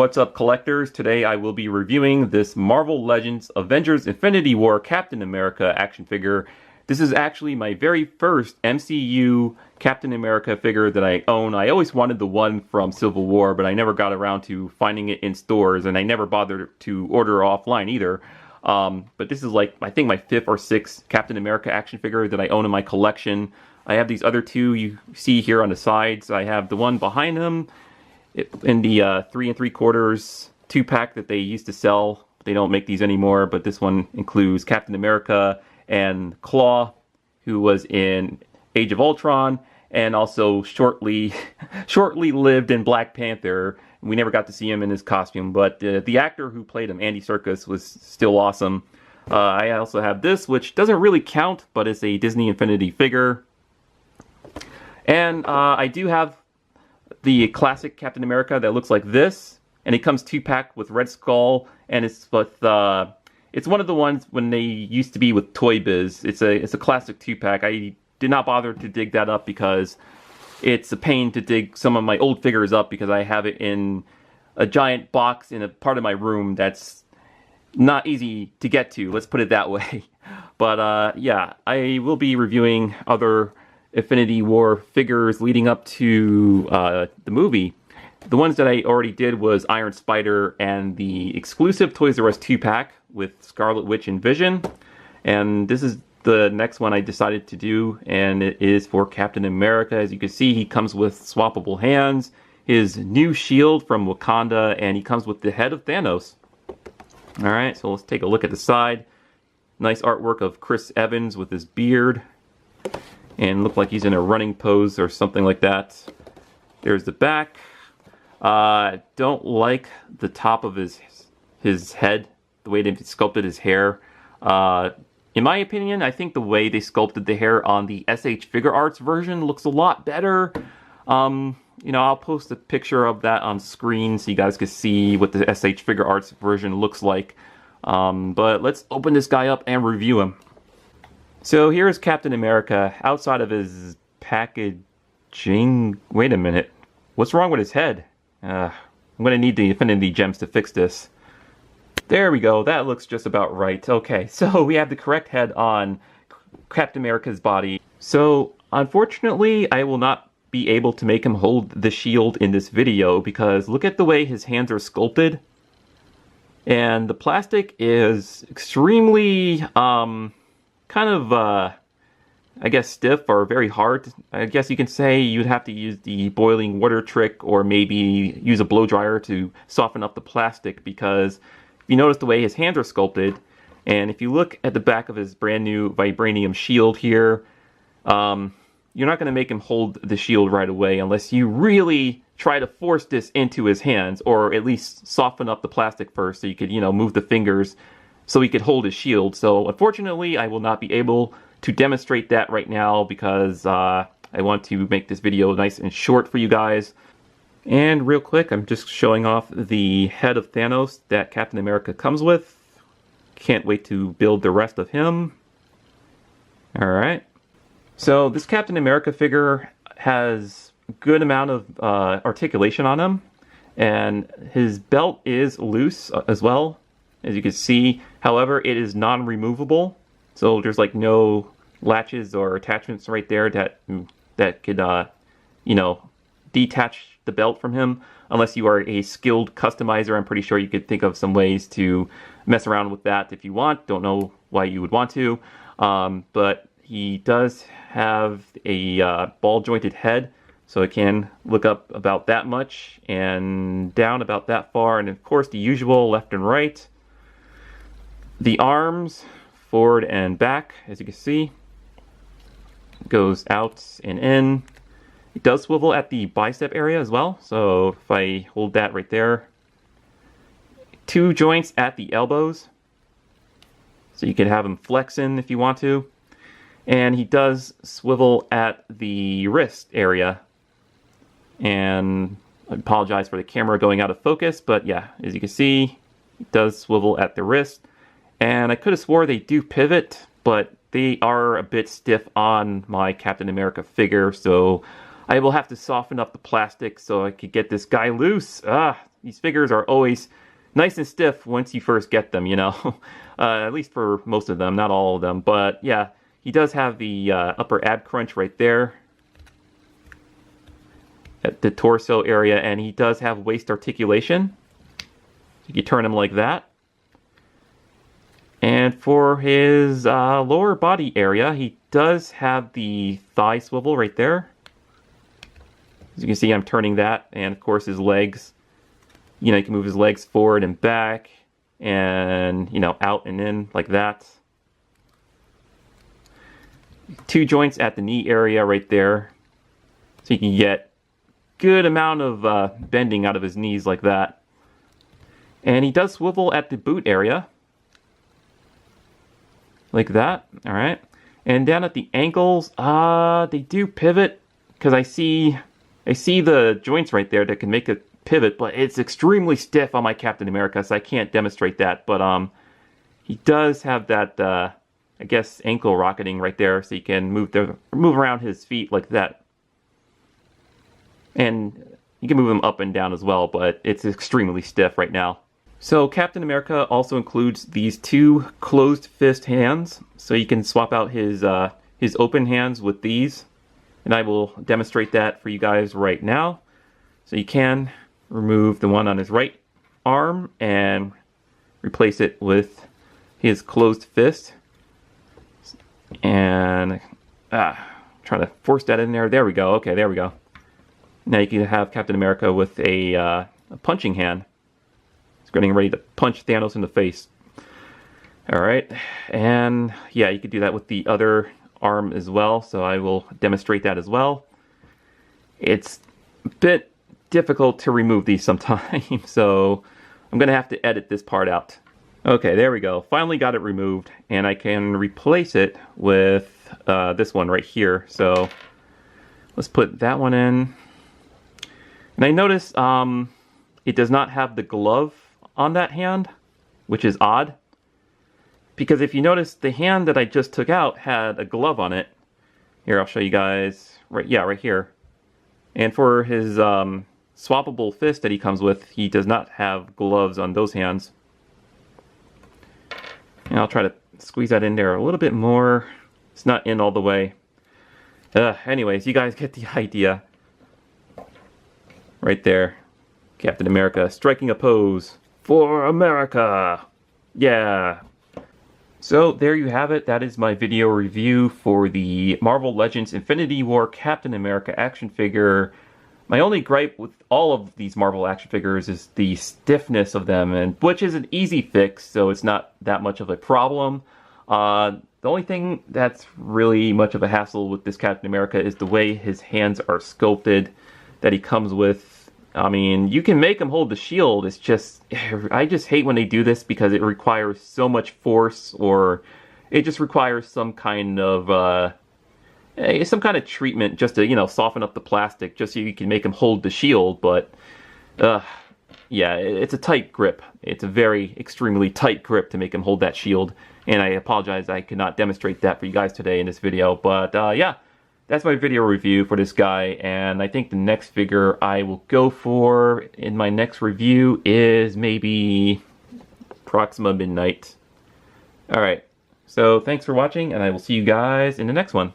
What's up, collectors? Today I will be reviewing this Marvel Legends Avengers Infinity War Captain America action figure. This is actually my very first MCU Captain America figure that I own. I always wanted the one from Civil War, but I never got around to finding it in stores, and I never bothered to order offline either. But this is like, I think, my 5th or 6th Captain America action figure that I own in my collection. I have these other two you see here on the sides. I have the one behind him in the 3 3/4 2-pack that they used to sell. They don't make these anymore, but this one includes Captain America and Claw, who was in Age of Ultron, and also shortly lived in Black Panther. We never got to see him in his costume, but the actor who played him, Andy Serkis, was still awesome. I also have this, which doesn't really count, but it's a Disney Infinity figure. And I do have the classic Captain America that looks like this, and it comes 2-pack with Red Skull, and it's with it's one of the ones when they used to be with Toy Biz. It's a classic 2-pack. I did not bother to dig that up because it's a pain to dig some of my old figures up because I have it in a giant box in a part of my room that's not easy to get to. Let's put it that way. But yeah, I will be reviewing other Infinity War figures leading up to the movie. The ones that I already did was Iron Spider and the exclusive Toys R Us 2-pack with Scarlet Witch and Vision. And this is the next one I decided to do, and it is for Captain America. As you can see, he comes with swappable hands, his new shield from Wakanda, and he comes with the head of Thanos. Alright, so let's take a look at the side. Nice artwork of Chris Evans with his beard, and look like he's in a running pose or something like that. There's the back. Don't like the top of his head, the way they sculpted his hair. In my opinion, I think the way they sculpted the hair on the SH Figure Arts version looks a lot better. You know, I'll post a picture of that on screen so you guys can see what the SH Figure Arts version looks like. But let's open this guy up and review him. So here's Captain America outside of his packaging. Wait a minute. What's wrong with his head? I'm going to need the Infinity Gems to fix this. There we go. That looks just about right. Okay, so we have the correct head on Captain America's body. So unfortunately, I will not be able to make him hold the shield in this video because look at the way his hands are sculpted. And the plastic is extremely kind of, I guess, stiff or very hard. I guess you can say you'd have to use the boiling water trick or maybe use a blow dryer to soften up the plastic, because if you notice the way his hands are sculpted, and if you look at the back of his brand new vibranium shield here, you're not going to make him hold the shield right away unless you really try to force this into his hands, or at least soften up the plastic first so you could, you know, move the fingers so he could hold his shield. So unfortunately, I will not be able to demonstrate that right now because I want to make this video nice and short for you guys. And real quick, I'm just showing off the head of Thanos that Captain America comes with. Can't wait to build the rest of him. Alright. So this Captain America figure has a good amount of articulation on him. And his belt is loose as well, as you can see. However, it is non-removable, so there's like no latches or attachments right there that could, you know, detach the belt from him. Unless you are a skilled customizer, I'm pretty sure you could think of some ways to mess around with that if you want. Don't know why you would want to, but he does have a ball-jointed head, so it can look up about that much and down about that far, and of course the usual left and right. The arms, forward and back, as you can see, goes out and in. It does swivel at the bicep area as well, so if I hold that right there. 2 joints at the elbows, so you can have him flex in if you want to. And he does swivel at the wrist area. And I apologize for the camera going out of focus, but yeah, as you can see, it does swivel at the wrist. And I could have swore they do pivot, but they are a bit stiff on my Captain America figure, so I will have to soften up the plastic so I could get this guy loose. these figures are always nice and stiff once you first get them, you know. At least for most of them, not all of them. But yeah, he does have the upper ab crunch right there at the torso area, and he does have waist articulation. You can turn him like that. And for his lower body area, he does have the thigh swivel right there. As you can see, I'm turning that, and of course his legs. You know, you can move his legs forward and back, and, you know, out and in like that. 2 joints at the knee area right there. So you can get good amount of bending out of his knees like that. And he does swivel at the boot area. Like that, alright. And down at the ankles, they do pivot, because I see the joints right there that can make it pivot, but it's extremely stiff on my Captain America, so I can't demonstrate that. But he does have that, I guess, ankle rocketing right there, so you can move around his feet like that. And you can move them up and down as well, but it's extremely stiff right now. So Captain America also includes these 2 closed fist hands, so you can swap out his open hands with these, and I will demonstrate that for you guys right now. So you can remove the one on his right arm and replace it with his closed fist, and trying to force that in there. There we go. Okay, there we go. Now you can have Captain America with a punching hand. He's getting ready to punch Thanos in the face. Alright, and yeah, you could do that with the other arm as well, so I will demonstrate that as well. It's a bit difficult to remove these sometimes, so I'm going to have to edit this part out. Okay, there we go. Finally got it removed, and I can replace it with this one right here. So let's put that one in. And I notice it does not have the glove on that hand, which is odd. Because if you notice, the hand that I just took out had a glove on it. Here, I'll show you guys. Right here. And for his swappable fist that he comes with, he does not have gloves on those hands. And I'll try to squeeze that in there a little bit more. It's not in all the way. Anyways, you guys get the idea. Right there. Captain America striking a pose for America. Yeah. So there you have it. That is my video review for the Marvel Legends Infinity War Captain America action figure. My only gripe with all of these Marvel action figures is the stiffness of them, and which is an easy fix, so it's not that much of a problem. The only thing that's really much of a hassle with this Captain America is the way his hands are sculpted that he comes with. I mean, you can make him hold the shield. It's just, I just hate when they do this because it requires so much force, or it just requires some kind of treatment just to, you know, soften up the plastic just so you can make him hold the shield. But yeah, it's a tight grip. It's a very extremely tight grip to make him hold that shield. And I apologize I could not demonstrate that for you guys today in this video. But yeah. That's my video review for this guy, and I think the next figure I will go for in my next review is maybe Proxima Midnight. Alright, so thanks for watching, and I will see you guys in the next one.